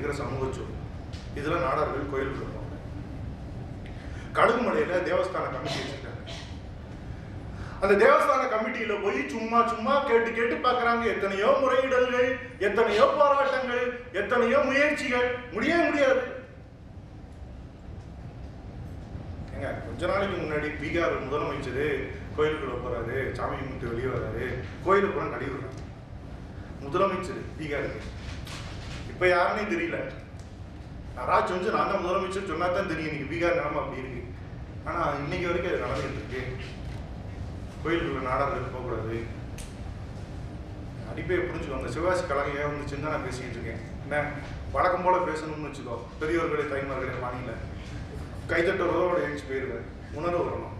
இருக்கிற சமூக சொல். இதெல்லாம் நாடார்கள் கோயிலுக்கு வருவாங்க. கழுகுமலையில தேவஸ்தான கமிட்டி வச்சிருக்காங்க. அந்த தேவஸ்தான கமிட்டியில போய் சும்மா சும்மா கேட்டு பார்க்கறாங்க. எத்தனையோ முறையீடுகள், எத்தனையோ போராட்டங்கள், எத்தனையோ முயற்சிகள், முடியவே முடியாது. கொஞ்ச நாளைக்கு முன்னாடி பீகார் முதலமைச்சர் கோயிலுக்குள்ள போறாரு, சாமி கும்பிட்டு வெளியே வர்றாரு, கோயிலுக்கு கூட கழுவி விடுறாங்க. முதலமைச்சர் பீகாருக்கு இப்ப யாருன்னே தெரியல. யாராச்சும் வந்து நான் தான் முதலமைச்சர் சொன்னா தான் தெரியும் இன்னைக்கு பீகார் நிலைமை அப்படி இருக்கு. ஆனா இன்னைக்கு வரைக்கும் அது நடந்துட்டு இருக்கு. கோயிலுக்குள்ள நாடார்கள் போகக்கூடாது. அடிப்பையை புரிஞ்சுக்கோங்க. சிவகாசி கழகம் ஏன் வந்துச்சுன்னு தான் நான் பேசிக்கிட்டு இருக்கேன். என்ன வழக்கம் போல பேசணும்னு வச்சுக்கோ. பெரியவர்களே தாய்மார்களே மாநில கைத்தட்டோட எழுச்சி போயிடுவேன். உணர்வு வரணும்.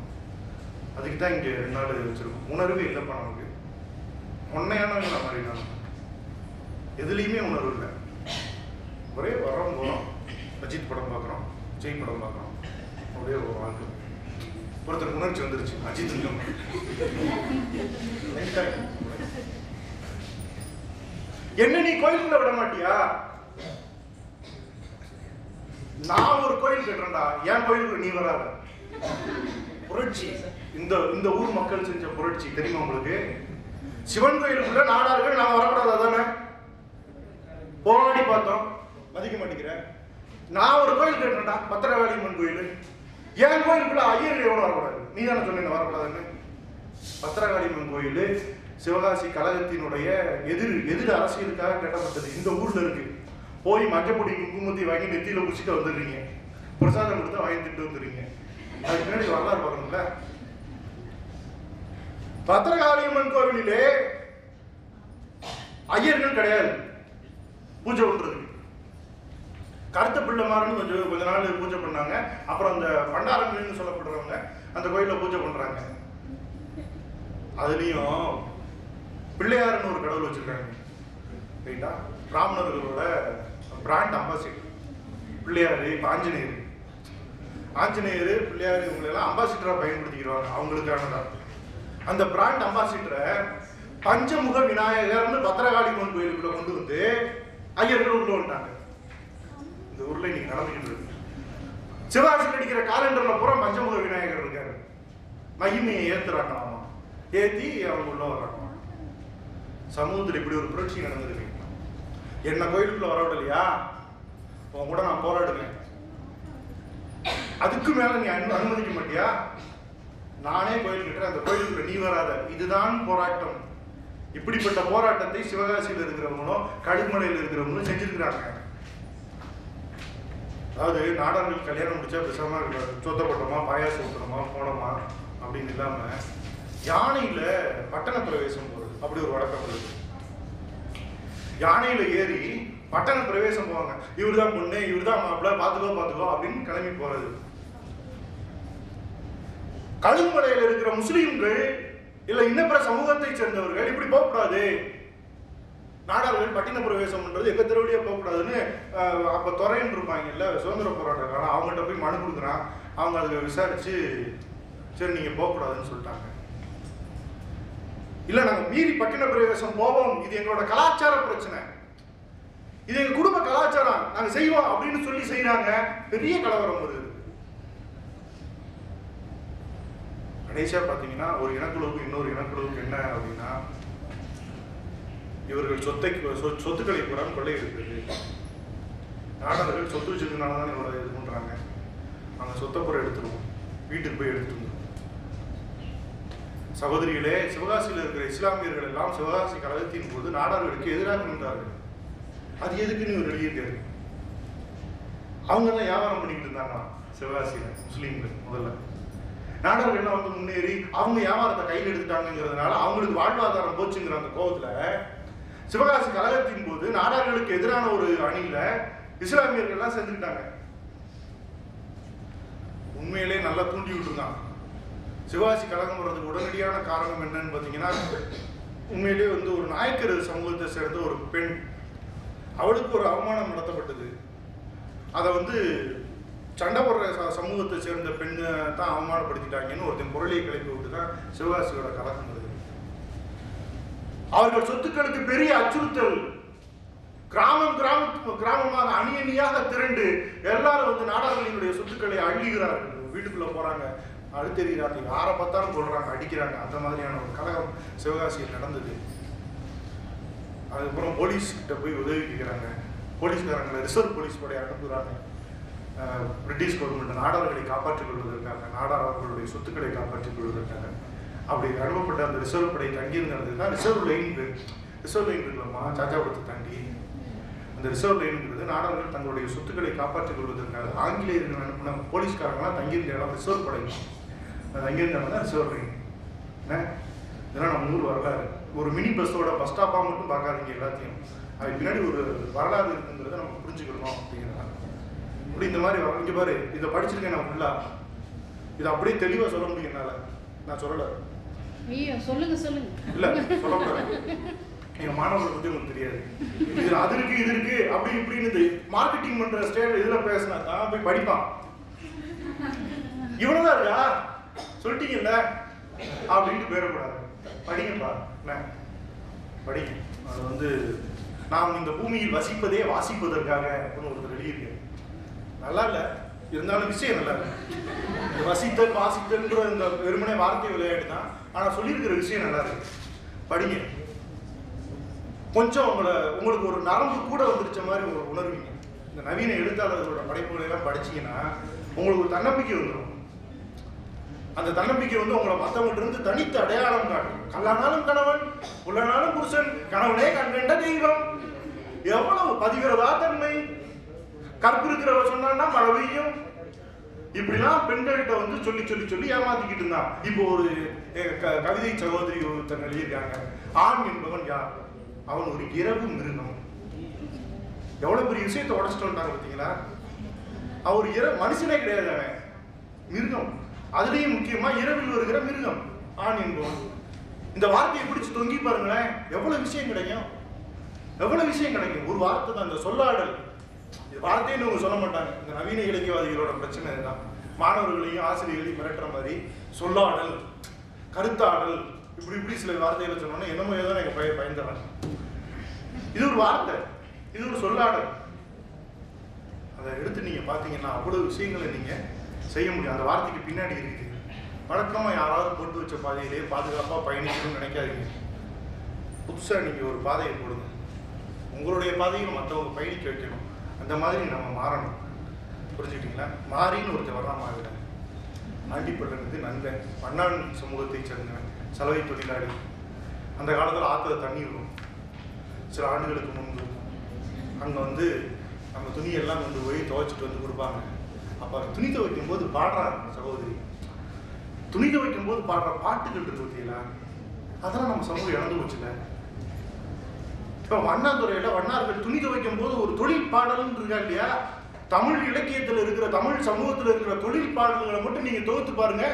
அதுக்கு தான் இங்கே 2 நாள் வச்சிருக்கோம். உணர்வு இல்லைப்பா நமக்கு. உண்மையானவங்கள மாதிரி நான் எதுலேயுமே உணர்வு இல்லை. ஒரே வரோம் போகிறோம், அஜித் படம் பார்க்குறோம், விஜய் படம் பார்க்குறோம், அப்படியே ஒரு வாழ்க்கை. ஒருத்தருக்கு உணர்ச்சி வந்துருச்சு, அஜித் என்ன நீ கோயிலுக்குள்ள விட மாட்டியா? நான் ஒரு கோயில் கட்டுறேன்டா, என் கோயிலுக்கு நீ வராத. புரட்சி, இந்த ஊர் மக்கள் செஞ்ச புரட்சி தெரியுமா உங்களுக்கு? சிவன் கோயிலுக்குள்ள நாடார்கள் நாம வரக்கூடாது. அதானே போராடி பார்த்தோம், மதிக்க மாட்டேங்கிற. நான் ஒரு கோயில் கட்டுறேன்டா, பத்திரகாளியம்மன் கோயில். என் கோயிலுக்குள்ள ஐயர்கள் எவ்வளவு வரக்கூடாது? நீ தானே சொன்ன வரக்கூடாதுன்னு. பத்திரகாளியம்மன் கோயில் சிவகாசி கழகத்தினுடைய எதிர் அரசியலுக்காக கட்டப்பட்டது. இந்த ஊர்ல இருக்கு. போய் மஞ்சப்பொடி குங்குமத்தை வாங்கி நெத்தியில குச்சிட்டு வந்துடுறீங்க, பிரசாதம் கொடுத்தா வாங்கி திட்டு வந்துடுறீங்க. அதுக்கு முன்னாடி வரலாறு வரணும்ல. பத்திரகாளியம்மன் கோவிலிலே ஐயர்கள் கிடையாது பூஜை பண்றது. கருத்த பிள்ளை மாறன்னு கொஞ்ச நாள் பூஜை பண்ணாங்க. அப்புறம் அந்த பண்டாரங்கள்னு சொல்லப்படுறவங்க அந்த கோயில பூஜை பண்றாங்க. அதுலயும் பிள்ளையாருன்னு ஒரு கடவுள் வச்சிருக்காங்க. ரைட்டா? பிராமணர்களோட பிராண்ட் அம்பாசிடர் பிள்ளையாரு. ஆஞ்சநேயர் பிள்ளையாரு இவங்களெல்லாம் அம்பாசிடரா பயன்படுத்திக்கிறாங்க அவங்களுக்கானதான். அந்த பிராண்ட் அம்பாசிடரை பஞ்சமுக விநாயகர்னு பத்திரகாளியம்மன் கோயிலுக்குள்ள கொண்டு வந்து ஐயர்கள் உள்ள வந்துட்டாங்க. இந்த ஊர்ல இன்னைக்கு நடந்துகிட்டு இருக்கு. சிவகாசியில் அடிக்கிற காலண்டர்ல பூரா பஞ்சமுக விநாயகர் இருக்காரு. மகிமையை ஏத்துறாங்களாமா, ஏத்தி அவங்க உள்ள வர்றாங்க. சமூகத்தில் இப்படி ஒரு புரட்சி நடந்திருக்கு. என்ன கோயிலுக்குள்ள வரவிடலையா, உன் கூட நான் போராடுவேன். அதுக்கு மேல நீ அனுமதிக்க மாட்டியா? நானே கோயில் கட்டுறேன், அந்த கோயிலுக்குள்ள நீ வராத. இதுதான் போராட்டம். இப்படிப்பட்ட போராட்டத்தை சிவகாசியில் இருக்கிறவங்களும் கழுகுமலையில் இருக்கிறவங்களும் செஞ்சிருக்கிறாங்க. அதாவது நாடார்கள் கல்யாணம் முடிச்சா பேசாம சொத்தப்பட்டோமா, பாயாசம் ஊற்றணுமா, போனோமா அப்படின்னு இல்லாம யானையில பட்டண பிரவேசம் போறது அப்படி ஒரு வழக்கம் இருக்கு. யானையில ஏறி பட்டண பிரவேசம் போவாங்க. இவருதான் பொண்ணு, இவருதான் மாப்பிள்ள, பாத்துக்கோ அப்படின்னு கிளம்பி போறது. கழுகுமலையில் இருக்கிற முஸ்லீம்கள் இல்ல இன்னபிற சமூகத்தை சேர்ந்தவர்கள் இப்படி போகக்கூடாது. நாடார்கள் பட்டின பிரவேசம் பண்றது எங்க தெருவடியா போகக்கூடாதுன்னு அப்ப துறைன்னு இருப்பாங்கல்ல சுதந்திர போராட்டக்காரன், அவங்ககிட்ட போய் மனு கொடுக்குறான். அவங்க அதுக்கு விசாரிச்சு சரி நீங்க போகக்கூடாதுன்னு சொல்லிட்டாங்க. இல்ல நாங்க மீறி பட்டின பிரவேசம் போவோம், இது எங்களோட கலாச்சார பிரச்சனை, இது எங்க குடும்ப கலாச்சாரம், நாங்க செய்வோம் அப்படின்னு சொல்லி செய்யறாங்க. பெரிய கலவரம் வருது. கடைசியா பாத்தீங்கன்னா ஒரு இனக்குழுவுக்கு இன்னொரு இனக்குழுவுக்கு என்ன அப்படின்னா, இவர்கள் சொத்துக்களை கூட கொள்ளையடிக்கிறது. நாடார்கள் சொத்து வச்சிருக்கனாலதான் இவரை இது பண்றாங்க. அவங்க சொத்தை பூரா எடுத்துருவோம், வீட்டுக்கு போய் எடுத்துட்டு வந்துடும். சகோதரிகளே, சிவகாசியில் இருக்கிற இஸ்லாமியர்கள் எல்லாம் சிவகாசி கழகத்தின் போது நாடார்களுக்கு எதிராக நின்றார்கள். அது எதுக்குன்னு இவர் வெளியிட்டாரு. அவங்க தான் வியாபாரம் பண்ணிக்கிட்டு இருந்தாங்க சிவகாசியில முஸ்லீம்கள். முதல்ல நாடார்கள்லாம் வந்து முன்னேறி அவங்க வியாபாரத்தை கையில் எடுத்துட்டாங்கிறதுனால அவங்களுக்கு வாழ்வாதாரம் போச்சுங்கிற அந்த கோபத்துல சிவகாசி கழகத்தின் போது நாடார்களுக்கு எதிரான ஒரு அணியில இஸ்லாமியர்கள்லாம் சேர்ந்துக்கிட்டாங்க. உண்மையிலே நல்லா தூண்டி விட்டுருந்தாங்க. சிவகாசி கழகம் வர்றதுக்கு உடனடியான காரணம் என்னன்னு பார்த்தீங்கன்னா, உண்மையிலே வந்து ஒரு நாயக்கர் சமூகத்தை சேர்ந்த ஒரு பெண், அவளுக்கு ஒரு அவமானம் நடத்தப்பட்டது. அதை வந்து சண்டை போடுற சமூகத்தை சேர்ந்த பெண்ணை தான் அவமானப்படுத்திட்டாங்கன்னு ஒருத்தன் பொருளியை கிளப்பி விட்டு தான் சிவகாசியோட கலக்கம் வருது. அவர்கள் சொத்துக்களுக்கு பெரிய அச்சுறுத்தல். கிராமமாக அணி அணியாக திரண்டு எல்லாரும் வந்து நாடார்களினுடைய சொத்துக்களை அள்ளுகிறார்கள். வீட்டுக்குள்ள போறாங்க, அழுத்தெறிகிறாங்க, யாரை பார்த்தாலும் கொள்றாங்க, அடிக்கிறாங்க. அந்த மாதிரியான ஒரு கலகம் சிவகாசியில் நடந்தது. அதுக்கப்புறம் போலீஸ் கிட்ட போய் உதவி கேட்கிறாங்க. போலீஸ்காரங்களை ரிசர்வ் போலீஸ் படையை அனுப்புகிறாங்க. பிரிட்டிஷ் கவர்மெண்ட் நாடார்களை காப்பாற்றிக் கொள்வதற்காக, நாடார் அவர்களுடைய சொத்துக்களை காப்பாற்றிக் கொள்வதற்காக அப்படி அனுப்பப்பட்ட அந்த ரிசர்வ் படை தங்கியிருந்தது தான் ரிசர்வ் லைன். ரிசர்வ் லைன் இருக்கலாமா, சாச்சாபுரத்தை தாண்டி அந்த ரிசர்வ் லைனுங்கிறது நாடார்கள் தங்களுடைய சொத்துக்களை காப்பாற்றிக் கொள்வதற்காக ஆங்கிலேயர்கள் அனுப்பின போலீஸ்காரங்களாம் தங்கியிருந்த இடம் ரிசர்வ் படை. தங்கியிருந்தவங்க தான் ரிசர்வ் லைன். இதெல்லாம் நம்ம ஊர் வரலாறு. ஒரு மினி பஸ்ஸோட பஸ் ஸ்டாப்பாக மட்டும் பார்க்காதீங்க, எல்லாத்தையும் அது பின்னாடி ஒரு வரலாறு இருக்குங்கிறத நம்ம புரிஞ்சுக்கணும் அப்படிங்கிறதா. இப்படி இந்த மாதிரி வர இங்கே பாரு, இதை படிச்சிருக்கேன் நான் ஃபுல்லா. இதை அப்படியே தெளிவாக சொல்ல முடியும் என்னால். நான் சொல்லலை. சொல்லுங்க சொல்லுங்க. இல்லை சொல்லக்கூடாது. எங்கள் மாணவர்களை பற்றி உங்களுக்கு தெரியாது. இது அது இருக்கு இது இருக்கு அப்படி இப்படின்னு மார்க்கெட்டிங் பண்ணுற ஸ்டேட் இதில் பேசினா தான் போய் படிப்பான். இவ்வளோதான் இருக்கா சொல்லிட்டீங்கல்ல அப்படின்ட்டு பேரக்கூடாது. படிங்கப்பா, என்ன படிங்க. அது வந்து நாம் இந்த பூமியில் வசிப்பதே வாசிப்பதற்காக அப்படின்னு ஒருத்தர் எழுதியிருக்கேன். நல்லா இல்லை, இருந்தாலும் விஷயம் நல்லா இல்லை. இந்த வசித்தல் வாசித்தல்ன்ற இந்த வெறுமனே வார்த்தை விளையாட்டு தான், ஆனால் சொல்லியிருக்கிற விஷயம் நல்லா இருக்கு. படிங்க. கொஞ்சம் உங்களுக்கு ஒரு நரம்பு கூட வந்துருச்ச மாதிரி ஒரு உணர்வீங்க. இந்த நவீன எழுத்தாளர்களோட படைப்புகளை எல்லாம் படிச்சீங்கன்னா உங்களுக்கு ஒரு தன்னம்பிக்கை வந்துடும். அந்த தன்னம்பிக்கை வந்து உங்களை மற்றவங்க இருந்து தனித்து அடையாளம் காட்டும். கல்லானாலும் கணவன், உள்ளனாலும் புருஷன், கணவனே கண்கண்ட தெய்வம். எவ்வளவு பதிவிரதா தன்மை. கற்பு இருக்கிறவ சொன்னா மழை பெய்யும். இப்படிலாம் பெண்கள்கிட்ட வந்து சொல்லி சொல்லி சொல்லி ஏமாத்திக்கிட்டு இருந்தான். இப்போ ஒரு கவிதை சகோதரி ஒருத்தர் எழுதியிருக்காங்க, ஆண் என்பவன் யார்? அவன் ஒரு இரவு மிருகம். எவ்வளவு பெரிய விஷயத்தை உடச்சிட்டு வந்தாங்க பார்த்தீங்களா? அவர் மனுஷனே கிடையாது, அவன் மிருகம். அதுலேயும் முக்கியமா இரவில் வருகிற மிருகம் ஆண் என்பவன். இந்த வார்த்தையை பிடிச்சு தொங்கி பாருங்களேன், எவ்வளவு விஷயம் கிடைக்கும், எவ்வளவு விஷயம் கிடைக்கும். ஒரு வார்த்தை தான், இந்த சொல்லாடல். வார்த்தைன்னு அவங்க சொல்ல மாட்டாங்க. இந்த நவீன இலக்கியவாதிகளோட பிரச்சனை இதுதான். மாணவர்களையும் ஆசிரியர்களையும் மிரட்டுற மாதிரி சொல்லாடல், கருத்தாடல், இப்படி இப்படி சில வார்த்தைகளை சொன்னோன்னா என்னமோ ஏதோ எனக்கு பயந்துடுறேன். இது ஒரு வார்த்தை, இது ஒரு சொல்லாடல். அதை எடுத்து நீங்க பாத்தீங்கன்னா அவ்வளவு விஷயங்களை நீங்க செய்ய முடியும். அந்த வார்த்தைக்கு பின்னாடி இருக்குது. வழக்கமா யாராவது போட்டு வச்ச பாதையிலேயே பாதுகாப்பா பயணிக்கணும்னு நினைக்காதீங்க. புதுசா நீங்க ஒரு பாதையை போடுங்க. உங்களுடைய பாதையை மற்றவங்க பயணிக்க வைக்கணும். அந்த மாதிரி நம்ம மாறணும். புரிஞ்சுக்கிட்டீங்களா? மாறின்னு ஒருத்தர் வர்றான் மாதிரி ஆண்டிப்பள்ளங்கிறது நண்பன், மன்னான் சமூகத்தை சேர்ந்தவன், சலவை தொழிலாளி. அந்த காலத்தில் ஆற்றுல தண்ணி வரும். சில ஆண்டுகளுக்கு முன்பு அங்கே வந்து நம்ம துணியெல்லாம் கொண்டு போய் துவைச்சிட்டு வந்து கொடுப்பாங்க. அப்போ துணி துவைக்கும் போது பாடுறாங்க சகோதரி. துணி துவைக்கும் போது பாடுற பாட்டுகள் இருக்கு பார்த்தீங்களா, அதெல்லாம் நம்ம சமூகம் இழந்து போச்சுல. இப்போ வண்ணாந்துறையில் வண்ணார்கள் துணி துவைக்கும் போது ஒரு தொழில் பாடல்னு இருக்கா இல்லையா? தமிழ் இலக்கியத்தில் இருக்கிற, தமிழ் சமூகத்தில் இருக்கிற தொழில் பாடல்களை மட்டும் நீங்க தொகுத்து பாருங்க.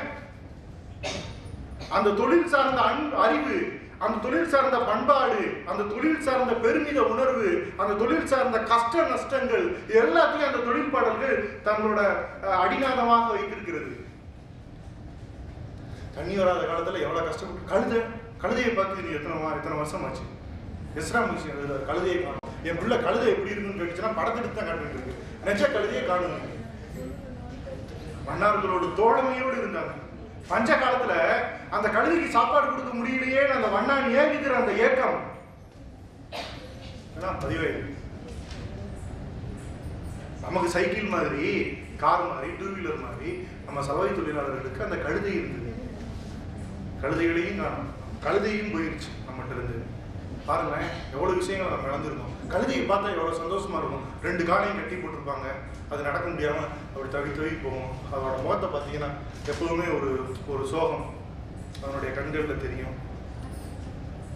அந்த தொழில் சார்ந்த அறிவு, அந்த தொழில் சார்ந்த பண்பாடு, அந்த தொழில் சார்ந்த பெருமித உணர்வு, அந்த தொழில் சார்ந்த கஷ்ட நஷ்டங்கள் எல்லாத்தையும் அந்த தொழில் பாடல்கள் தங்களோட அடிநாதமாக வைத்திருக்கிறது. தண்ணி வராத காலத்துல எவ்வளவு கஷ்டப்பட்டு கழுதையை பார்த்து நீ எத்தனை வருஷம் ஆச்சு? எஸ்ரா மியூசியம் கழுதையை காணும். என் பிள்ளை கழுதை எப்படி இருக்குன்னு கேட்டுச்சுன்னா படத்துக்கு தான் காட்டுட்டு இருக்கு. நெஜ கழுதையை காணுங்க. மன்னார்களோடு தோழமையோடு இருந்தாங்க. பஞ்ச காலத்துல அந்த கழுதைக்கு சாப்பாடு கொடுக்க முடியலையே அந்த வண்ணான் ஏங்குகிற அந்த ஏக்கம் பதிவே. நமக்கு சைக்கிள் மாதிரி, கார் மாதிரி, டூ வீலர் மாதிரி நம்ம சலவை தொழிலாளர்களுக்கு அந்த கழுதை இருந்தது. கழுதைகளையும் காணும், கழுதையும் போயிருச்சு நம்மகிட்ட இருந்து. பாருங்களேன் எவ்வளவு விஷயங்கள் நம்ம இழந்திருக்கோம். கழுதையை பார்த்தா எவ்வளவு சந்தோஷமா இருக்கும். 2 காலையும் கட்டி போட்டிருப்பாங்க, அது நடக்க முடியாம அப்படி தவி போகும். அதோட முகத்தை பார்த்தீங்கன்னா எப்பவுமே ஒரு சோகம் அதனுடைய கண்களில் தெரியும்.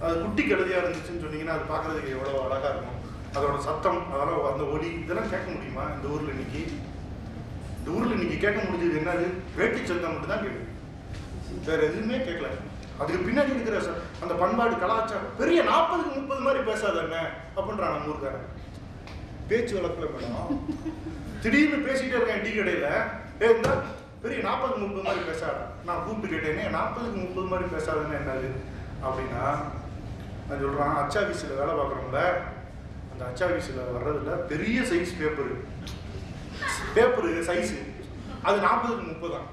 அது குட்டி கழுதையா இருந்துச்சுன்னு சொன்னீங்கன்னா அது பார்க்கறதுக்கு எவ்வளவு அழகா இருக்கும். அதோட சத்தம், அதெல்லாம் அந்த ஒலி இதெல்லாம் கேட்க முடியுமா இந்த ஊர்ல இன்னைக்கு? இந்த ஊர்ல இன்னைக்கு கேட்க முடிஞ்சது என்னது? வேட்டி சத்தம் மட்டும் தான் கேட்குது, வேற எதுவுமே கேட்கல. அதுக்கு பின்னாடி இருக்கிற அந்த பண்பாடு கலாச்சாரம். பெரிய 40-30 மாதிரி பேசாதாங்க அப்படின்றான் நம்ம ஊருக்காரன். பேச்சு வழக்குல மேடம் திடீர்னு பேசிட்டே இருக்கேன் டீ கடையில, இருந்தா பெரிய 40-30 மாதிரி பேசாத. நான் கூப்பிட்டு கேட்டேனே 40-30 மாதிரி பேசாதுன்னு என்னது அப்படின்னா, நான் சொல்றான் அச்சாபீஸில் வேலை பார்க்குறோம்ல, அந்த இந்த அச்சாபீஸில் வர்றதுல பெரிய சைஸ் பேப்பரு சைஸு அது 40க்கு 30 தான்.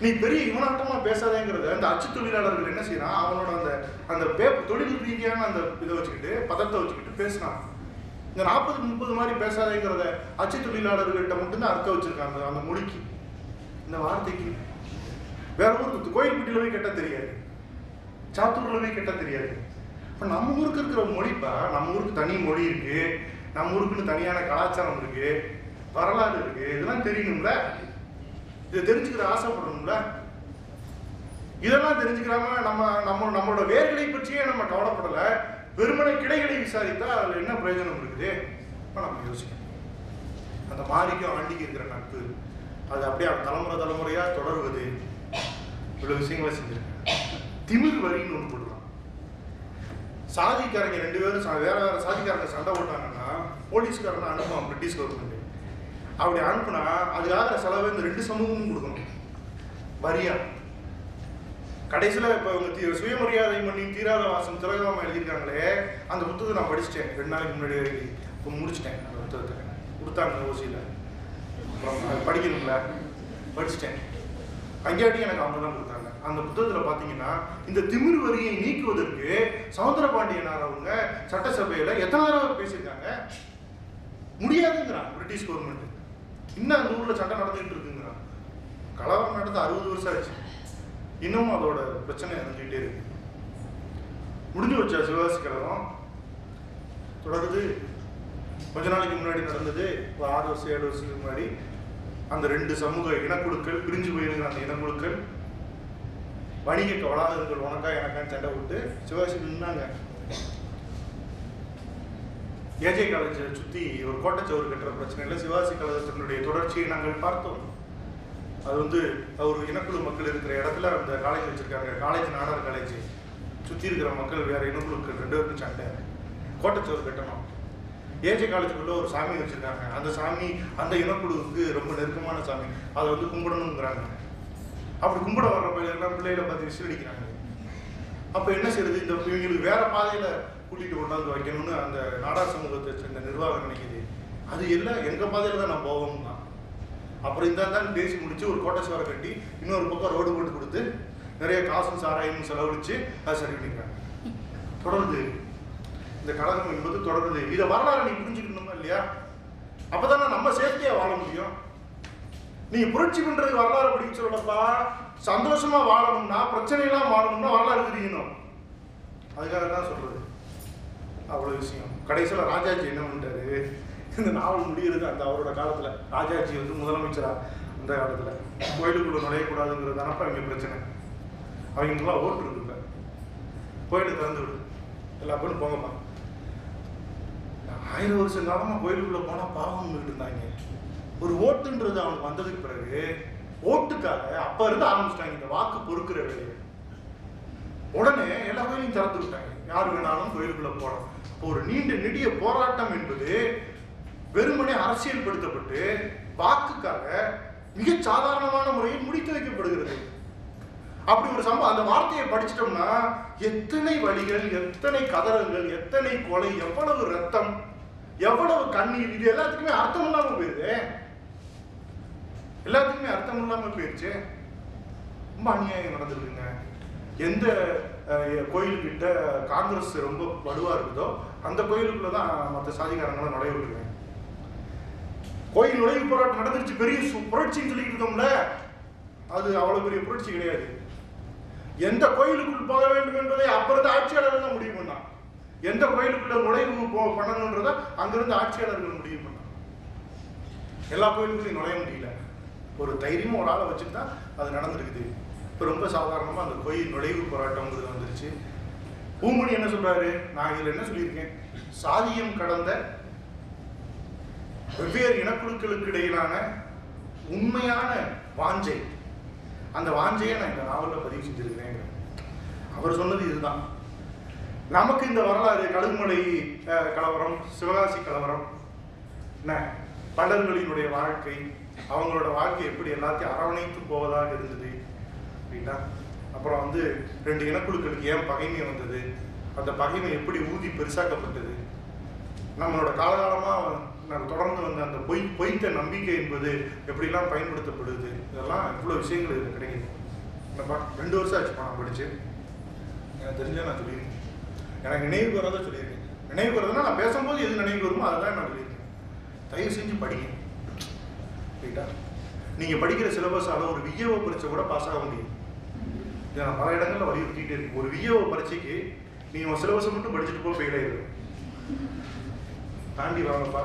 நீ பெரிய இவனாட்டமா பேசாதேங்கிறத இந்த அச்சு தொழிலாளர்கள் என்ன செய்யறான், அவனோட அந்த அந்த பேப்பர் தொழில் ரீதியான அந்த இதை வச்சுக்கிட்டு பதத்தை வச்சுக்கிட்டு பேசினான். இந்த 40க்கு 30 மாதிரி பேசாதேங்கிறத அச்சு தொழிலாளர்கள்ட்ட மட்டும்தான் அர்த்தம் வச்சிருக்காங்க அந்த மொழிக்கு, இந்த வார்த்தைக்கு. வேற ஊருக்கு கோயில்பட்டியில போய் கேட்டா தெரியாது, சாத்தூர்ல போய் கேட்டா தெரியாது. இப்போ நம்ம ஊருக்கு இருக்கிற மொழிப்பா, நம்ம ஊருக்கு தனி மொழி இருக்கு, நம்ம ஊருக்குன்னு தனியான கலாச்சாரம் இருக்கு, வரலாறு இருக்கு, இதெல்லாம் தெரியணும்ல, இதை தெரிஞ்சுக்கிற ஆசைப்படணும்ல. இதெல்லாம் தெரிஞ்சுக்கிறாம நம்மளோட வேர்களை பற்றியே நம்ம கவலைப்படலை, வெறுமனை கிடைகளை விசாரித்தா அதுல என்ன பிரயோஜனம் இருக்குது? நம்ம யோசிக்கணும். அந்த மாரிக்கும் ஆண்டிக்கு இருக்கிற நட்பு அது அப்படியே தலைமுறையா தொடருவது, இவ்வளவு விஷயங்களை செஞ்சிருக்கேன். திமிர் வரின்னு ஒன்று போடுறான். சாதிக்காரங்க 2 பேரும் வேற வேற சாதிக்காரங்க சண்டை போட்டாங்கன்னா போலீஸ்காரனை அனுப்புவான் பிரிட்டிஷ் கவர்மெண்ட். அப்படி அனுப்புனா அதுக்காக செலவு இந்த 2 சமூகமும் கொடுக்கணும் வரியா. கடைசியில் இப்போ இவங்க சுயமரியாதை பண்ணி தீராத வாசம் திலகமா எழுதியிருக்காங்களே, அந்த புத்தகத்தை நான் படிச்சுட்டேன் 2 நாளைக்கு முன்னாடி. இப்போ முடிச்சுட்டேன் அந்த புத்தகத்தை, கொடுத்தாங்க ஓசியில், அப்புறம் படிக்கணும்ல, படிச்சுட்டேன். அங்கேயாட்டி எனக்கு அவங்க தான் கொடுத்தாங்க. அந்த புத்தகத்தில் பார்த்தீங்கன்னா இந்த திமிர் வரியை நீக்குவதற்கு சவுந்தரபாண்டியனார் அவங்க சட்டசபையில் எத்தனை தடவை பேசியிருக்காங்க. முடியாதுங்கிறான் பிரிட்டிஷ் கவர்மெண்ட். இன்னும் அந்த ஊரில் சட்டம் நடந்துகிட்டு இருக்குங்கிறான். கலவரம் நடந்து 60 வருஷம் ஆச்சு, இன்னமும் அதோட பிரச்சனை இருந்துகிட்டே இருக்கு. முடிஞ்சு வச்சா சிவகாசி கலவரம் தொடருது. கொஞ்ச நாளைக்கு முன்னாடி நடந்தது, 6 வருஷம் 7 வருஷத்துக்கு முன்னாடி அந்த 2 சமூக இனக்குழுக்கள் பிரிஞ்சு போயிருக்கிற அந்த இனக்குழுக்கள் வணிக வளாகங்கள் உனக்கா எனக்கான்னு சண்டை விட்டு சிவகாசி நின்னாங்க. ஏஜே காலேஜை சுற்றி ஒரு கோட்டைச்சவர் கட்டுற பிரச்சனையில் சிவகாசி கழகத்தினுடைய தொடர்ச்சியை நாங்கள் பார்த்தோம். அது ஒரு இனக்குழு மக்கள் இருக்கிற இடத்துல அந்த காலேஜ் வச்சிருக்காங்க, காலேஜ் நாடார் காலேஜ். சுற்றி இருக்கிற மக்கள் வேற இனக்குழுக்கள் 2 பேருக்கும் சண்டை, கோட்டைச்சவர் கட்டணும். ஏஜே காலேஜுக்குள்ள ஒரு சாமி வச்சிருக்காங்க, அந்த சாமி அந்த இனக்குழுவுக்கு ரொம்ப நெருக்கமான சாமி, அதை கும்பிடணுங்கிறாங்க. அப்படி கும்பிட வர்ற பையெல்லாம் பிள்ளைகளை பார்த்து விசில் அடிக்கிறாங்க. அப்போ என்ன செய்யறது, இந்த இவங்களுக்கு வேற பாதையில கூட்டிட்டு கொண்டாந்து வைக்கணும்னு அந்த நாடார் சமூகத்தை சேர்ந்த நிர்வாகம் நினைக்குது. அது எல்லாம் எங்க பாதையில தான் நான் போவோம் தான். அப்புறம் இந்த பேசி முடிச்சு ஒரு கோட்டை சுவரை கட்டி இன்னொரு பக்கம் ரோடு போட்டு கொடுத்து நிறைய காசும் சாராயமும் செலவழிச்சு அதை சரி பண்ணிக்கிறாங்க. தொடருது இந்த கழகம் என்பது தொடருது. இதை வரலாறு நீ புரிஞ்சுக்கணுமா இல்லையா? அப்பதானே நம்ம சேஃப்டியா வாழ முடியும். நீங்க புரட்சி பண்றது வரலாறு படிக்க சொல்லப்பா. சந்தோஷமா வாழணும்னா, பிரச்சனையெல்லாம் வாழணும்னா வரலாறு தெரியணும். அதுக்காக தான் சொல்றது. அவ்வளவு விஷயம். கடைசியில ராஜாஜி என்ன பண்ணிட்டாரு, இந்த நாவல் முடிகிறது அந்த அவரோட காலத்துல. ராஜாஜி முதலமைச்சரா அந்த காலத்துல கோயிலுக்குள்ள நுழையக்கூடாதுங்கிறது தானப்பா இங்க பிரச்சனை. அவங்களுக்குலாம் ஓட்டு இருக்குல்ல, கோயிலை திறந்து விடு, எல்லா பேரும் போங்கப்பா. 1000 வருஷம் காலமா கோயிலுக்குள்ள போனா பாவம்னு இருந்தாங்க. ஒரு ஓட்டுன்றது அவனுக்கு வந்ததுக்கு பிறகு ஓட்டுக்காக அப்ப இருந்து ஆரம்பிச்சிட்டாங்க இந்த வாக்கு பொறுக்கிற வேலையை. உடனே எல்லா கோயிலையும் திறந்து விட்டாங்க, யார் வேணாலும் கோயிலுக்குள்ள போறோம். ஒரு நீண்ட நெடிய போராட்டம் என்பது வெறுமனே அரசியல் படுத்தப்பட்டு வாக்குக்காக மிக சாதாரணமான முறையில் முடித்து வைக்கப்படுகிறது. அப்படி ஒரு சம்பவம், அந்த வார்த்தையை படிச்சிட்டோம்னா எத்தனை வழிகள், எத்தனை கதறல்கள், எத்தனை கொலை, எவ்வளவு ரத்தம், எவ்வளவு கண்ணீர், இது எல்லாத்துக்குமே அர்த்தம் இல்லாம போயிருது. எல்லாத்துக்குமே அர்த்தம் இல்லாம போயிருச்சு. ரொம்ப அநியாயம் நடந்திருக்குங்க. எந்த கோயில்கிட்ட காங்கிரஸ் ரொம்ப வலுவா இருக்குதோ அந்த கோயிலுக்குள்ளதான் மற்ற சாதிகாரங்களும் நுழைய விட்டுருங்க. கோயில் நுழைவு போராட்டம் நடந்துருச்சு, பெரிய புரட்சின்னு சொல்லிட்டு இருக்கோம்ல, அது அவ்வளவு பெரிய புரட்சி கிடையாது. எந்த கோயிலுக்குள் போக வேண்டும் என்பதை அப்புறம் ஆட்சியாளர்கள் தான் முடிவு பண்ணான். எந்த கோயிலுக்குள்ள நுழைவு பண்ணணுன்றத அங்கிருந்து ஆட்சியாளர்கள் முடிவு பண்ணான். எல்லா கோயிலுக்குள்ளையும் நுழைய முடியல. ஒரு தைரியமா ஒரு ஆளை வச்சுட்டு தான் அது நடந்திருக்குது. இப்போ ரொம்ப சாதாரணமா அந்த கோயில் நுழைவு போராட்டம்ங்கிறது வந்துருச்சு. பூமணி என்ன சொல்றாரு, நான் இதுல என்ன சொல்லியிருக்கேன், சாதியம் கடந்த வெவ்வேறு இனக்குழுக்களுக்கு இடையிலான உண்மையான வாஞ்சை, அந்த வாஞ்சையை நான் இந்த நாவலில் பதிவு செஞ்சிருக்கிறேன். அவர் சொன்னது இதுதான். நமக்கு இந்த வரலாறு, கழுகுமலை கலவரம், சிவகாசி கலவரம், என்ன பல்லர்களினுடைய வாழ்க்கை, அவங்களோட வாழ்க்கை எப்படி எல்லாத்தையும் அரவணைத்து போவதாக இருந்தது அப்படின்னா, அப்புறம் 2 இனக்குழுக்களுக்கு ஏன் பகைமை வந்தது, அந்த பகைமை எப்படி ஊதி பெருசாக்கப்பட்டது, நம்மளோட காலகாலமாக நான் தொடர்ந்து வந்த அந்த பொய்த்த நம்பிக்கை என்பது எப்படிலாம் பயன்படுத்தப்படுது, இதெல்லாம் இவ்வளோ விஷயங்கள் இதில் கிடைக்குது. என்னப்பா 2 வருஷம் ஆச்சுப்பா நான் படிச்சு. எனக்கு தெரிஞ்சா நான் சொல்லியிருக்கேன். எனக்கு நினைவு வரதான் சொல்லியிருக்கேன். நினைவு வரதுன்னா நான் பேசும்போது எது நினைவு வருமோ அதுதான் நான் சொல்லியிருக்கேன். தயவு செஞ்சு படிங்க. ரைட்டா? நீங்கள் படிக்கிற சிலபஸால் ஒரு விஏஓ பரீட்சை கூட பாஸ் ஆக முடியும். இதை நான் பல இடங்களில் வலியுறுத்திக்கிட்டே இருக்கேன். ஒரு விஏஓ பரீட்சைக்கு நீங்கள் ஒரு சிலபஸை மட்டும் படிச்சுட்டு போக ஃபெயில் ஆயிடுவேன். தாண்டி வாங்கப்பா,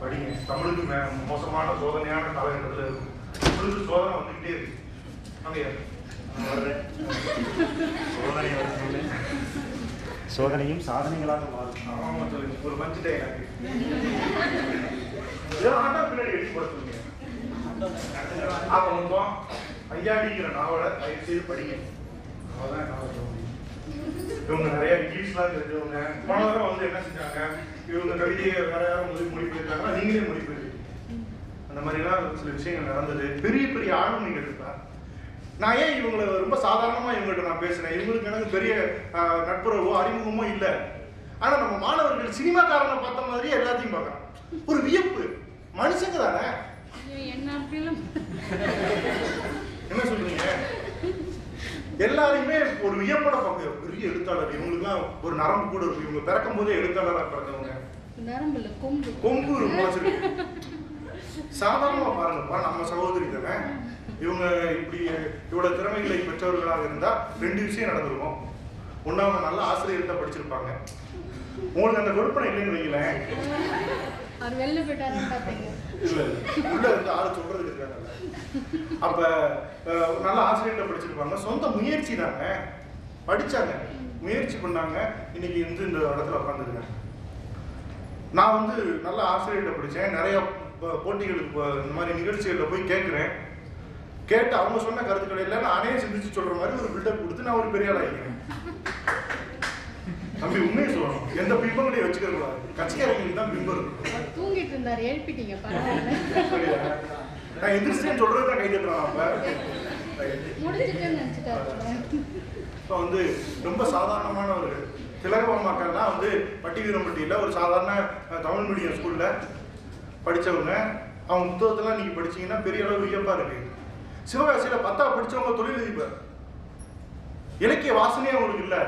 படிங்க. தமிழுக்கு மோசமான சோதனையான காலகட்டத்தில் இருக்கும். தமிழுக்கு சோதனை வந்துக்கிட்டே இருக்கு. அப்படியா? சோதனையும் சாதனைகளாக மாறும். ஆமாம், சொல்லுங்க. ஒரு பஞ்சுட்டே எனக்கு இதெல்லாம் பின்னாடி எழுதி போட சொல்லுங்க. அப்போ ஐயாடிங்கிற நாவலை தயவு செய்து படிங்க. அவ்வளோதான் நாவல் சொல்ல முடியும். இவங்க நிறைய இங்கிலீஷ்லாம் தெரிஞ்சவங்க. போன தடவை வந்து என்ன செஞ்சாங்க, இவங்க கவிதையை வேற யாரும் மொழிபெயர்த்தாங்கன்னா நீங்களே மொழிபெயர்த்து அந்த மாதிரிலாம் சில விஷயங்கள் நடந்தது. பெரிய பெரிய ஆளுமைகள் இருக்கா. நான் ஏன் இவங்களை ரொம்ப சாதாரணமாக இவங்கள்ட்ட நான் பேசுகிறேன். இவங்களுக்கு எனக்கு பெரிய நட்புறவோ அறிமுகமோ இல்லை. ஆனால் நம்ம மாணவர்கள் சினிமாக்காரனை பார்த்த மாதிரியே எல்லாத்தையும் பார்க்குறான். ஒரு வியப்பு. மனுஷங்க தானே. என்ன சொல்றீங்க? எல்லாருமே ஒரு வியப்போட பார்க்க பெரிய எழுத்தாளர். இவங்களுக்குலாம் ஒரு நரம்பு கூட இருக்கு. இவங்க பிறக்கும் போதே எழுத்தாளராக பிறந்தவங்க. நரம்புல கொம்பு கொம்பு முளைச்சிருக்கு. சாதாரணமா பாருங்கப்பா, நம்ம சகோதரி தானே. இவங்க இப்படி இவ்வளவு திறமைகளை பெற்றவர்களாக இருந்தா 2 விஷயம் நடந்திருக்கும். ஒண்ணு, அவங்க நல்ல ஆசிரியர்கிட்ட படிச்சிருப்பாங்க. உங்களுக்கு அந்த கொடுப்பனை இல்லைன்னு வைங்களேன். அவர் வெளில போயிட்டாருன்னு பார்த்தீங்க. இல்ல, உள்ள இருந்து ஆள் சொல்றதுக்கு இருக்காங்க. அப்ப நல்ல ஆசிரியர்கிட்ட படிச்சிருப்பாங்க. சொந்த முயற்சி தாங்க. படிச்சாங்க, முயற்சி பண்ணாங்க. இன்னைக்கு வந்து இந்த இடத்துல உட்காந்துருக்காங்க. நான் வந்து நல்ல ஆசிரியர்கிட்ட படித்தேன். நிறைய போட்டிகளுக்கு இந்த மாதிரி நிகழ்ச்சிகளில் போய் கேட்குறேன். கேட்டு அவங்க சொன்ன கருத்துக்களை எல்லாம் நானே சிந்திச்சு சொல்ற மாதிரி ஒரு பில்டப் கொடுத்து நான் ஒரு பெரிய ஆள் ஆகிக்கிறேன். தம்பி உண்மையை சொல்லணும். எந்த பிம்பங்களையும் வச்சுக்க கூடாது. கட்சிக்காரங்களுக்கு தான் பிம்பம் இருக்கும். தூங்கிட்டு இருந்தாரு, எழுப்பிட்டீங்க பரவாயில்ல. நான் எதிர்த்து சொல்றது தான் கை தட்டுறான். அப்ப முடிஞ்சுட்டேன்னு நினைச்சிட்டாரு. இப்போ வந்து ரொம்ப சாதாரணமானவர்கள். திலகவர்மாக்கள்லாம் வந்து பட்டிவீரம்பட்டியில் ஒரு சாதாரண தமிழ் மீடியம் ஸ்கூலில் படித்தவங்க. அவங்க புத்தகத்தெல்லாம் நீங்கள் படிச்சீங்கன்னா பெரிய அளவு வியப்பாக இருக்கு. சிவகாசியில் 10ஆவது படித்தவங்க தொழிலதிபர். இலக்கிய வாசனையே அவங்களுக்கு இல்லை.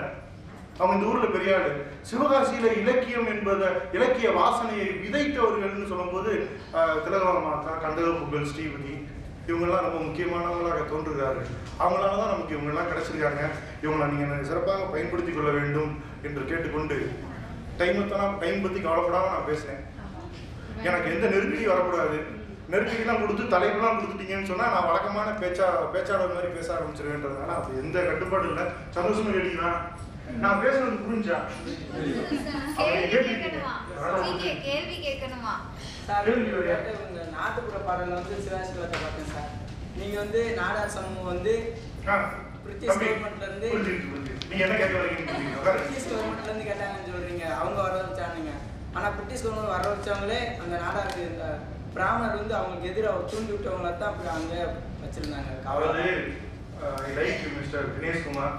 அவங்க இந்த ஊரில் பெரிய ஆளு. சிவகாசியில் இலக்கியம் என்பதை, இலக்கிய வாசனையை விதைத்தவர்கள்னு சொல்லும்போது திலகவர்மாக்கா, கந்தகப்புகழ், ஸ்ரீபதி இவங்கெல்லாம் ரொம்ப முக்கியமானவங்களாக தோன்றுகிறார்கள். அவங்களால தான் நமக்கு இவங்கெல்லாம் கிடைச்சிருக்காங்க. இவங்களை நீங்கள் சிறப்பாக பயன்படுத்தி கொள்ள வேண்டும் என்று கேட்டுக்கொண்டு டைம் பற்றி கவலைப்படாமல் நான் பேசுகிறேன். எனக்கு எந்த நெருக்கடி வரக்கூடாது. நெருக்கடிலாம் கொடுத்து தலைப்பெல்லாம் கொடுத்துட்டீங்கன்னு சொன்னால் நான் வழக்கமான பேச்சாளர் மாதிரி பேச ஆரம்பிச்சிருவேன்றதுனால அது எந்த கட்டுப்பாடு இல்லை. சந்தோஷமா கேட்டீங்கன்னா நான் பேசுறது புரிஞ்சா? கேள்வி கேட்கணுமா? நாட்டுப்புற பாடல வந்து சிவாஜி சிவத்தை பார்த்தேன் சார். நீங்க வந்து நாடார் சமூகம் வந்து பிரிட்டிஷ் கவர்மெண்ட்ல இருந்து நீங்க என்ன கேட்க வரீங்க? பிரிட்டிஷ் கவர்மெண்ட்ல இருந்து கேட்டாங்கன்னு சொல்றீங்க. அவங்க வர வச்சானுங்க. ஆனா பிரிட்டிஷ் கவர்மெண்ட் வர வச்சவங்களே அந்த நாடாருக்கு இந்த பிராமணர் வந்து அவங்களுக்கு எதிராக தூண்டி விட்டவங்கள தான் அப்படி அங்க வச்சிருந்தாங்க. அதாவது லைக் மிஸ்டர் தினேஷ்குமார்.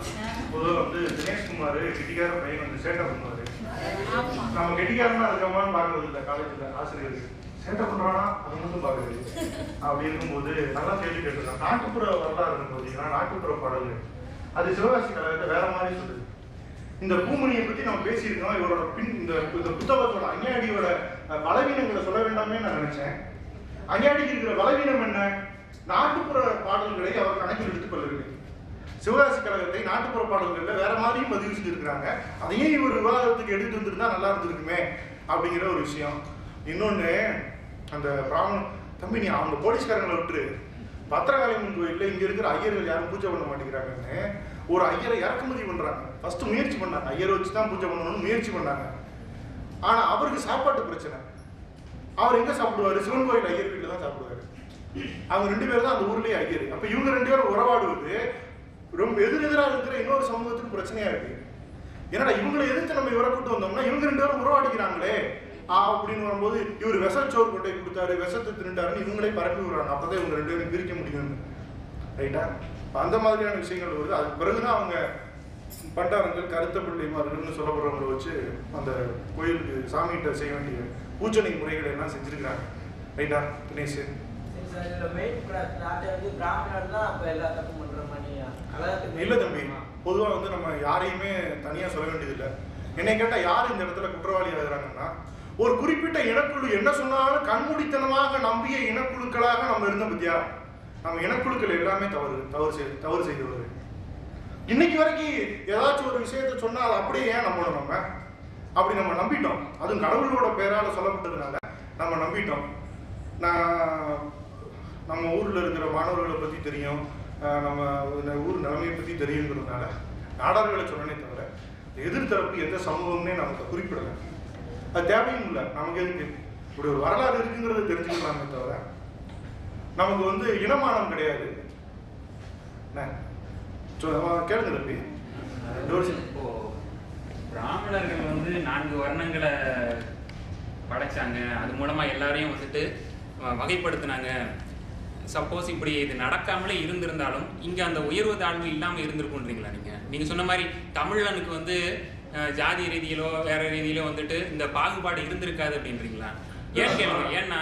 பொதுவாக வந்து தினேஷ்குமார் கெட்டிக்கார பையன் வந்து சேட்டை பண்ணுவாரு. நம்ம கெட்டிக்காரனா இருக்கமான்னு பார்க்கறது இல்லை. காலேஜில் ஆசிரியருக்கு சேட்டை பண்ணுறானா அது மட்டும் பார்க்குறது. அப்படி இருக்கும்போது நல்லா கேள்வி கேட்டுருக்காங்க. நாட்டுப்புற வரலாறு பார்த்தீங்கன்னா நாட்டுப்புற பாடல்கள் அது சிவகாசி கழகத்தை வேற மாதிரி சொல்லுது. இந்த பூமணியை பற்றி நம்ம பேசியிருக்கோம். இவரோட இந்த புத்தகத்தோட அஞ்ஞாடியோட பலவீனங்களை சொல்ல வேண்டாமே நான் நினைச்சேன். அஞ்ஞாடிக்கு இருக்கிற பலவீனம் என்ன? நாட்டுப்புற பாடல்களை அவர் கணக்கில் எடுத்துக்கொள்ளவில்லை. சிவகாசி கழகத்தை நாட்டுப்புற பாடல்களில் வேற மாதிரியும் பதிவு செஞ்சிருக்கிறாங்க. அதையும் இவர் விவாதத்துக்கு எடுத்து வந்துருந்தா நல்லா இருந்திருக்குமே அப்படிங்கிற ஒரு விஷயம். இன்னொன்று, அந்த பிராமணன் தம்பி நீ அவங்க போலீஸ்காரங்களை விட்டுரு. பத்திரகாளியம்மன் கோயிலில் இங்கே இருக்கிற ஐயர்கள் யாரும் பூஜை பண்ண மாட்டேங்கிறாங்கன்னு ஒரு ஐயரை இறக்குமதி பண்ணுறாங்க. ஃபர்ஸ்ட் முயற்சி பண்ணாங்க. ஐயரை வச்சு தான் பூஜை பண்ணணும்னு முயற்சி பண்ணாங்க. ஆனால் அவருக்கு சாப்பாட்டு பிரச்சனை. அவர் எங்கே சாப்பிடுவார்? சிவன் கோயில் ஐயர் வீட்டில் தான் சாப்பிடுவார். அவங்க 2 பேரும் தான் அந்த ஊர்லேயே ஐயர். அப்போ இவங்க 2 பேரும் உறவாடுவது ரொம்ப எதிரெதிராக இருக்கிற இன்னொரு சமூகத்துக்கு பிரச்சனையா இருக்கு. ஏன்னா இவங்களை எதிர்த்து நம்ம இவரை கூட்டு வந்தோம்னா இவங்க 2 பேரும் உறவாடிக்கிறாங்களே அப்படின்னு வரும்போது இவர் விஷச்சோறு கொண்டை கொடுத்தாரு, விஷத்தை திருண்டாருன்னு இவங்களே பரப்பி விடுறாங்க. அப்பதான் இவங்க 2 பேரும் பிரிக்க முடியும். ரைட்டா? அந்த மாதிரியான விஷயங்கள் வருது. அதுக்கு பிறகுதான் அவங்க பண்டாரங்கள் கருத்த பிள்ளைமார்கள்னு சொல்லப்படுறவங்களை வச்சு அந்த கோயிலுக்கு சாமிகிட்ட செய்ய வேண்டிய பூஜனை முறைகளை எல்லாம் செஞ்சிருக்கிறாங்க. ரைட்டா தினேஷ்? இல்ல தம்பி, பொதுவா வந்து நம்ம யாரையுமே தனியா சொல்ல வேண்டியதில்லை. என்னை கேட்டா யார் இந்த இடத்துல குற்றவாளி ஆகிறாங்கன்னா, ஒரு குறிப்பிட்ட இனக்குழு என்ன சொன்னாலும் கண்மூடித்தனமாக நம்பிய இனக்குழுக்களாக நம்ம இருந்த பத்தியா. நம்ம இனக்குழுக்கள் எல்லாமே தவறு செய்தவர். இன்னைக்கு வரைக்கும் ஏதாச்சும் ஒரு விஷயத்த சொன்னா அதை அப்படியே ஏன் நம்பணும்? நம்ம அப்படி நம்ம நம்பிட்டோம். அதுவும் கடவுளோட பேரால சொல்லப்பட்டதுனால நம்ம நம்பிட்டோம். நம்ம ஊர்ல இருக்கிற மாணவர்களை பத்தி தெரியும், நம்ம ஊர் நிலைமையை பத்தி தெரியுங்கிறதுனால நாடார்களை சொன்னனே தவிர எதிர்த்தரப்பு எந்த சமூகம்னே நமக்கு குறிப்பிடலை. அது தேவையும் இல்லை. நமக்கு எதுக்கு இப்படி ஒரு வரலாறு இருக்குங்கிறது தெரிஞ்சுக்கலாமே தவிர நமக்கு வந்து இனமானம் கிடையாது. கேளுங்க தம்பி. இப்போ பிராமணர்கள் வந்து 4 வர்ணங்களை படைச்சாங்க, அது மூலமா எல்லாரையும் வந்துட்டு வகைப்படுத்தினாங்க. சப்போஸ் இப்படி இது நடக்காமலே இருந்திருந்தாலும் இங்க அந்த உயர்வு தாழ்வு இல்லாம இருந்திருக்குன்றீங்களா? நீங்க சொன்ன மாதிரி தமிழனுக்கு வந்து ஜாதி ரீதியிலோ வேற ரீதியிலோ வந்துட்டு இந்த பாகுபாடு இருந்திருக்காது அப்படின்றீங்களா? ஏன் கேளுங்க. ஏன்னா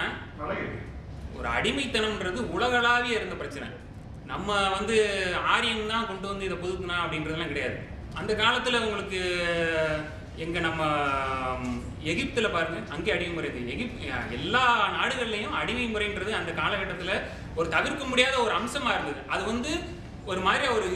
ஒரு அடிமைத்தனம்ன்றது உலகளாவிய இருந்த பிரச்சனை. நம்ம வந்து ஆரியன் தான் கொண்டு வந்து இதை புதுக்குனா அப்படின்றதுலாம் கிடையாது. அந்த காலத்துல உங்களுக்கு எங்க நம்ம எகிப்துல பாருங்க, அங்கே அடிமை முறை. எல்லா நாடுகள்லையும் அடிமை முறைன்றது அந்த காலகட்டத்துல ஒரு தவிர்க்க முடியாத ஒரு அம்சமா இருந்தது. அது வந்து ஒரு மாதிரி ஒரு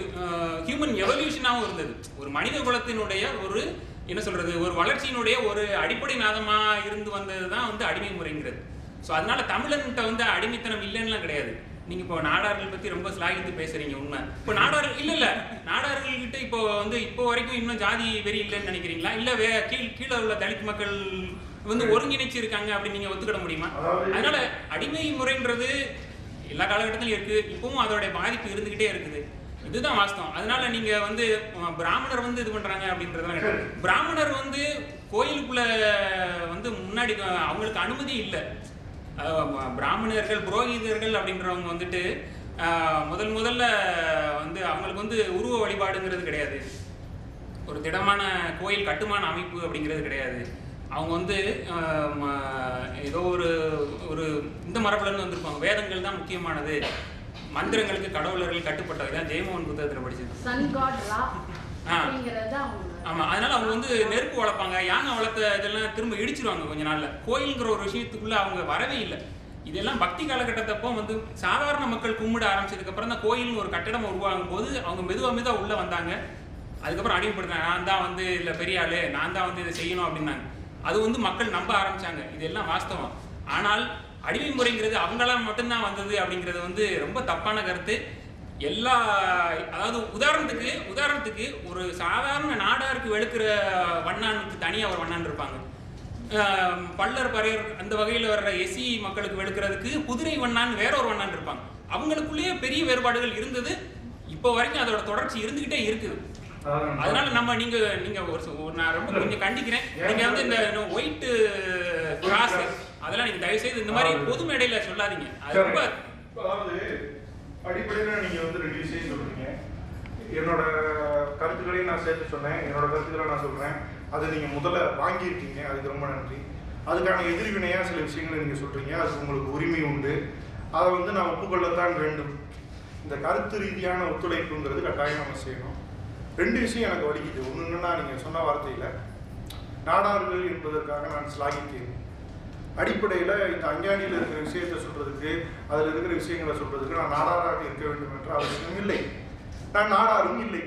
ஹியூமன் எவல்யூஷனாகவும் இருந்தது. ஒரு மனித குலத்தினுடைய ஒரு என்ன சொல்றது, ஒரு வளர்ச்சியினுடைய ஒரு அடிப்படை நாதமா இருந்து வந்தது தான் வந்து அடிமை முறைங்கிறது. ஸோ அதனால தமிழன்கிட்ட வந்து அடிமைத்தனம் இல்லைன்னுலாம் கிடையாது. நீங்க இப்போ நாடார்கள் பத்தி ரொம்ப ஸ்லாகித்து பேசுறீங்க, உண்மை. இப்போ நாடார்கள் இல்ல நாடார்கள் கிட்ட இப்போ வந்து இப்போ வரைக்கும் இன்னும் ஜாதி வெறி இல்லைன்னு நினைக்கிறீங்களா? இல்ல கீழே உள்ள தலித் மக்கள் வந்து ஒருங்கிணைச்சு இருக்காங்க அப்படின்னு நீங்க ஒத்துக்கிட முடியுமா? அதனால அடிமை முறைன்றது எல்லா காலகட்டத்திலும் இருக்கு, இப்பவும் அதோடைய பாதிப்பு இருந்துகிட்டே இருக்குது. இதுதான் வாஸ்தவம். அதனால நீங்க வந்து பிராமணர் வந்து இது பண்றாங்க அப்படின்றதுலாம் கிடையாது. பிராமணர் வந்து கோயிலுக்குள்ள வந்து முன்னாடி அவங்களுக்கு அனுமதி இல்லை. பிராமணர்கள் புரோகிதர்கள் அப்படின்றவங்க வந்துட்டு முதல்ல வந்து அவங்களுக்கு வந்து உருவ வழிபாடுங்கிறது கிடையாது, ஒரு திடமான கோயில் கட்டுமான அமைப்பு அப்படிங்கிறது கிடையாது. அவங்க வந்து ஏதோ ஒரு இந்த மரபுலன்னு வந்திருப்பாங்க. வேதங்கள் தான் முக்கியமானது, மந்திரங்களுக்கு கடவுளர்கள் கட்டுப்பட்டது தான் ஜெயமோகன் புத்தகத்தில் படிச்சது. ஆமா, அதனால அவங்க வந்து நெருப்பு வளர்ப்பாங்க, யானை வளர்த்த இதெல்லாம் திரும்ப இடிச்சிருவாங்க கொஞ்ச நாள்ல. கோயில்ங்கிற ஒரு விஷயத்துக்குள்ள அவங்க வரவே இல்லை. இதெல்லாம் பக்தி காலகட்டத்தப்போ வந்து சாதாரண மக்கள் கும்பிட ஆரம்பிச்சதுக்கு அப்புறம் தான் கோயில்னு ஒரு கட்டடம் உருவாகும் போது அவங்க மெதுவா உள்ள வந்தாங்க. அதுக்கப்புறம் அடிமைப்படுத்தாங்க. நான் தான் வந்து இல்லை பெரிய ஆளு, நான் தான் வந்து இதை செய்யணும் அப்படின்னாங்க. அது வந்து மக்கள் நம்ப ஆரம்பிச்சாங்க. இதெல்லாம் வாஸ்தவம். ஆனால் அடிமை முறைங்கிறது அவங்களாம் மட்டும்தான் வந்தது அப்படிங்கிறது வந்து ரொம்ப தப்பான கருத்து. அதாவது உதாரணத்துக்கு ஒரு சாதாரண நாடாருக்கு வெளுக்கிற வண்ணானுக்கு தனியா ஒரு வண்ணான் இருப்பாங்க. பல்லர் பறையர் அந்த வகையில் வர்ற எஸ்சி மக்களுக்கு வெளுக்கிறதுக்கு குதிரை வண்ணான் வேற ஒரு வண்ணான் இருப்பாங்க. அவங்களுக்குள்ளேயே பெரிய வேறுபாடுகள் இருந்தது. இப்போ வரைக்கும் அதோட தொடர்ச்சி இருந்துகிட்டே இருக்குது. அதனால நம்ம நீங்க நான் ரொம்ப கொஞ்சம் கண்டிக்கிறேன். நீங்க வந்து இந்த ஒயிட் கிராஸ் அதெல்லாம் நீங்க தயவு செய்து இந்த மாதிரி பொது மேடையில சொல்லாதீங்க. அது ரொம்ப அடிப்படையில் நீங்க வந்து 2 விஷயம் சொல்றீங்க. என்னோட கருத்துக்களையும் நான் சேர்த்து சொன்னேன், என்னோட கருத்துக்களை நான் சொல்றேன். அதை நீங்க முதல்ல வாங்கியிருக்கீங்க, அதுக்கு ரொம்ப நன்றி. அதுக்கான எதிர்வினையா சில விஷயங்களை நீங்க சொல்றீங்க, அதுக்கு உங்களுக்கு உரிமை உண்டு. அதை வந்து நான் ஒப்புக்கொள்ளத்தான் வேண்டும். இந்த கருத்து ரீதியான ஒத்துழைப்புங்கிறது கட்டாயம் நம்ம செய்யணும். 2 விஷயம் எனக்கு வலிக்குது. ஒன்று என்னன்னா, நீங்க சொன்ன வார்த்தையில நாடார்கள் என்பதற்காக நான் ஸ்லாகித்தேன். அடிப்படையில் இந்த அஞ்ஞானியில் இருக்கிற விஷயத்தை சொல்றதுக்கு, அதில் இருக்கிற விஷயங்களை சொல்றதுக்கு நான் நாடாராக இருக்க வேண்டும் என்ற அவசியம் இல்லை. நான் நாடாரும் இல்லை.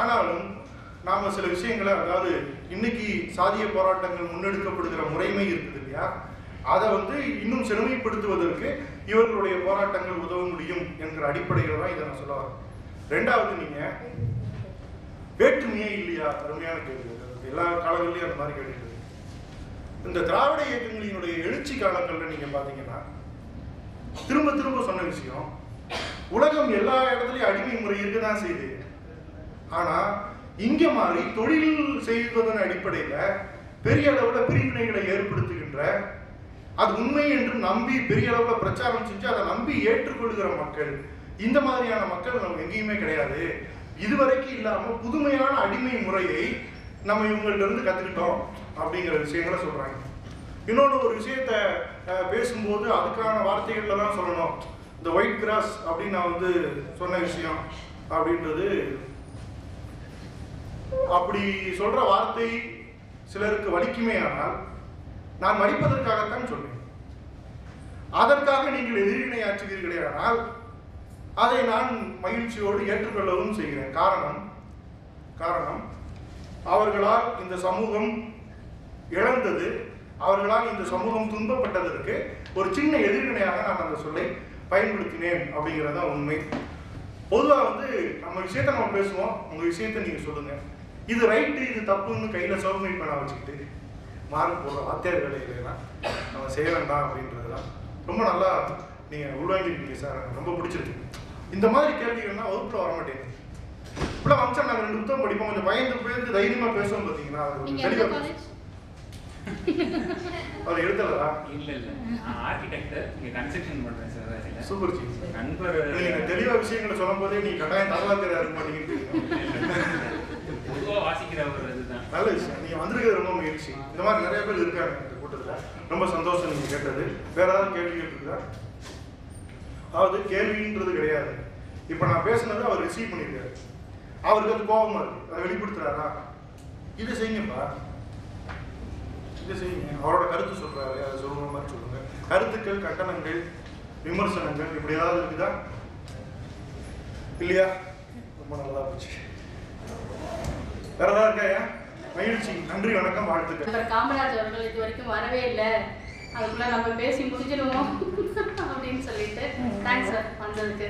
ஆனாலும் நாம சில விஷயங்களை, அதாவது இன்னைக்கு சாதிய போராட்டங்கள் முன்னெடுக்கப்படுகிற முறைமை இருக்குது இல்லையா, அதை வந்து இன்னும் செழுமைப்படுத்துவதற்கு இவர்களுடைய போராட்டங்கள் உதவ முடியும் என்கிற அடிப்படையில் தான் இதை நான் சொல்ல வரேன். 2வது, நீங்க வேற்றுமையே இல்லையா? அருமையான கேள்வி. எல்லா காலங்கள்லையும் அந்த மாதிரி கேட்டுட்டு இந்த திராவிட இயக்கங்களினுடைய எழுச்சி காலங்கள்ல நீங்க பாத்தீங்கன்னா திரும்ப சொன்ன விஷயம், உலகம் எல்லா இடத்துலயும் அடிமை முறை இருக்குதான் செய்யுது. ஆனா இங்க மாதிரி தொழில் செய்வதன் அடிப்படையில பெரிய அளவுல பிரிவினைகளை ஏற்படுத்துகின்ற, அது உண்மை என்று நம்பி பெரிய அளவுல பிரச்சாரம் செஞ்சு அதை நம்பி ஏற்றுக்கொள்கிற மக்கள், இந்த மாதிரியான மக்கள் நம்ம எங்கேயுமே கிடையாது. இதுவரைக்கும் இல்லாம புதுமையான அடிமை முறையை நம்ம இவங்கள்ட்ட இருந்து கத்துக்கிட்டோம் அப்படிங்கிற விஷயங்களை சொல்றாங்க. இன்னொன்று ஒரு விஷயத்த பேசும்போது அதுக்கான வார்த்தைகள்ல தான் சொல்லணும். இந்த ஒயிட் கிராஸ் அப்படின்னு நான் வந்து சொன்ன விஷயம் அப்படின்றது, அப்படி சொல்ற வார்த்தை சிலருக்கு வலிக்குமே, ஆனால் நான் மடிப்பதற்காகத்தான் சொன்னேன். அதற்காக நீங்கள் எதிர்வினையாற்றுவீர்களே ஆனால் அதை நான் மகிழ்ச்சியோடு ஏற்றுக்கொள்ளவும் செய்கிறேன். காரணம் அவர்களால் இந்த சமூகம் இழந்தது, அவர்களால் இந்த சமூகம் துன்பப்பட்டதற்கு ஒரு சின்ன எதிர்வினையாக நான் அந்த சொல்லை பயன்படுத்தினேன் அப்படிங்கிறது தான் உண்மை. பொதுவாக வந்து நம்ம விஷயத்த நம்ம பேசுவோம், உங்க விஷயத்த நீங்க சொல்லுங்க, இது ரைட்டு இது தப்புன்னு கையில சோதனை பண்ண வச்சுக்கிட்டு மார்க் போடுற வாத்தியார் வேலையிலாம் நம்ம செய்ய வேண்டாம் அப்படின்றதுலாம் ரொம்ப நல்லா நீங்க உள்வாங்கிருக்கீங்க சார். எனக்கு ரொம்ப பிடிச்சிருக்கு. இந்த மாதிரி கேள்விகள்லாம் வகுப்புல வர மாட்டேங்குது. இப்பெல்லாம் ஃபங்க்ஷன் நாங்கள் 2 புத்தகம் படிப்போம், கொஞ்சம் பயந்து பேருக்கு தைரியமா பேசுவோம் பார்த்தீங்கன்னா, அது நீங்க தெளிவா எந்த காலேஜ்? அவர் எழுதலா? இல்ல நான் ஆர்கிடெக்ட், இங்க கன்ஸ்ட்ரக்ஷன் பண்றேன் சார். அதுல சூப்பர் ஜி. நண்பர் நீங்க தெளிவா விஷயங்களை சொல்லும் போதே நீ கட்டாயம் தகவல் இருக்க மாட்டீங்கன்னு பொதுவா வாசிக்கிற ஒரு இதுதான். நல்ல விஷயம். நீங்க வந்திருக்கிறது ரொம்ப மகிழ்ச்சி. இந்த மாதிரி நிறைய பேர் இருக்காங்க இந்த கூட்டத்துல. ரொம்ப சந்தோஷம் நீங்க கேட்டது. வேற ஏதாவது கேள்விகள் இருக்குதா? அதாவது கேள்வின்றது கிடையாது. இப்ப நான் பேசுனது அவர் ரிசீவ் பண்ணிருக்காரு, அவருக்கு அது கோபமா இருக்கு, அதை வெளிப்படுத்துறாரா? இதை செய்யுங்கப்பா, இதை செய்யுங்க. அவரோட கருத்து சொல்றாரு, அதை சொல்ற மாதிரி சொல்லுங்க. கருத்துக்கள், கட்டணங்கள், விமர்சனங்கள் இப்படி ஏதாவது இருக்குதா? இல்லையா? ரொம்ப நல்லா போச்சு. வேற ஏதாவது இருக்காயா? மகிழ்ச்சி. நன்றி, வணக்கம், வாழ்த்துக்கள். நண்பர் காமராஜ் அவர்கள் இது வரைக்கும் வரவே இல்லை, அதுக்குள்ள நம்ம பேசி முடிஞ்சிடுவோம் அப்படின்னு சொல்லிட்டு தேங்க்ஸ் சார் வந்ததுக்கு.